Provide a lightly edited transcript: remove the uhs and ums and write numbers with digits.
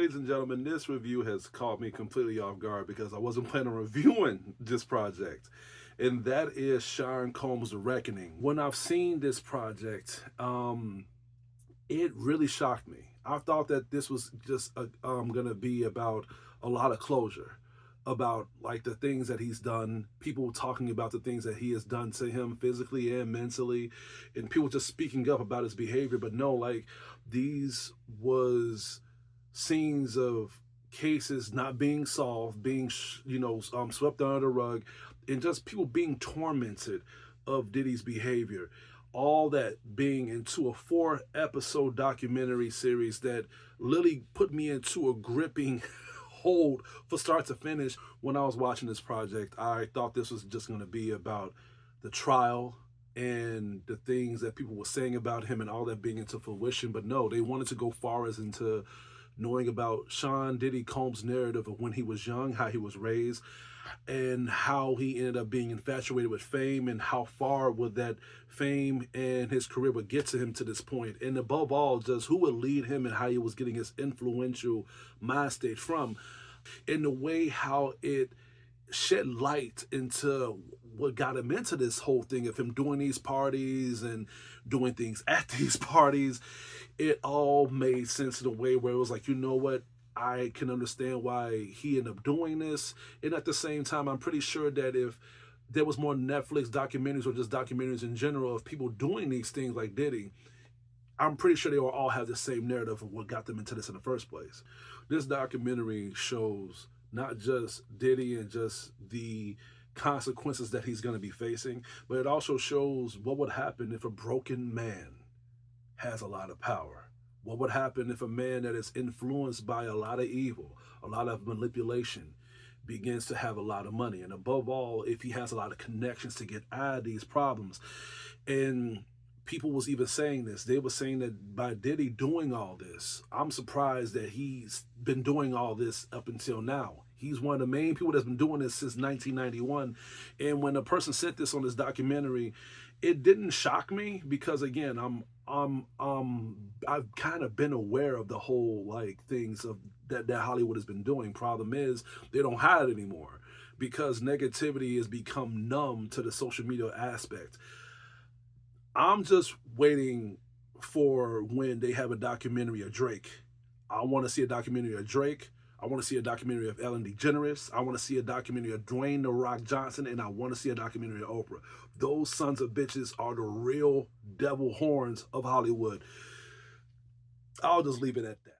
ladies and gentlemen, this review has caught me completely off guard because I wasn't planning on reviewing this project. And that is Sean Combs' The Reckoning. When I've seen this project, it really shocked me. I thought that this was just going to be about a lot of closure, about like the things that he's done, people talking about the things that he has done to him physically and mentally, and people just speaking up about his behavior. But no, like these was scenes of cases not being solved, being swept under the rug, and just people being tormented of Diddy's behavior. All that being into a 4 episode documentary series that literally put me into a gripping hold for start to finish. When I was watching this project, I thought this was just going to be about the trial and the things that people were saying about him and all that being into fruition. But no, they wanted to go far as into knowing about Sean Diddy Combs' narrative of when he was young, how he was raised, and how he ended up being infatuated with fame, and how far would that fame and his career would get to him to this point. And above all, just who would lead him and how he was getting his influential mind state from. In the way how it shed light into what got him into this whole thing of him doing these parties and doing things at these parties. It all made sense in a way where it was like, you know what? I can understand why he ended up doing this. And at the same time, I'm pretty sure that if there was more Netflix documentaries or just documentaries in general of people doing these things like Diddy, I'm pretty sure they will all have the same narrative of what got them into this in the first place. This documentary shows not just Diddy and just the consequences that he's going to be facing, but it also shows what would happen if a broken man has a lot of power. What would happen if a man that is influenced by a lot of evil, a lot of manipulation, begins to have a lot of money? And above all, if he has a lot of connections to get out of these problems. And people was even saying this. They were saying that by Diddy doing all this, I'm surprised that he's been doing all this up until now. He's one of the main people that's been doing this since 1991. And when a person said this on this documentary, it didn't shock me because again, I've kind of been aware of the whole like things of that Hollywood has been doing. Problem is they don't hide it anymore because negativity has become numb to the social media aspect. I'm just waiting for when they have a documentary of Drake. I want to see a documentary of Drake. I want to see a documentary of Ellen DeGeneres. I want to see a documentary of Dwayne The Rock Johnson. And I want to see a documentary of Oprah. Those sons of bitches are the real devil horns of Hollywood. I'll just leave it at that.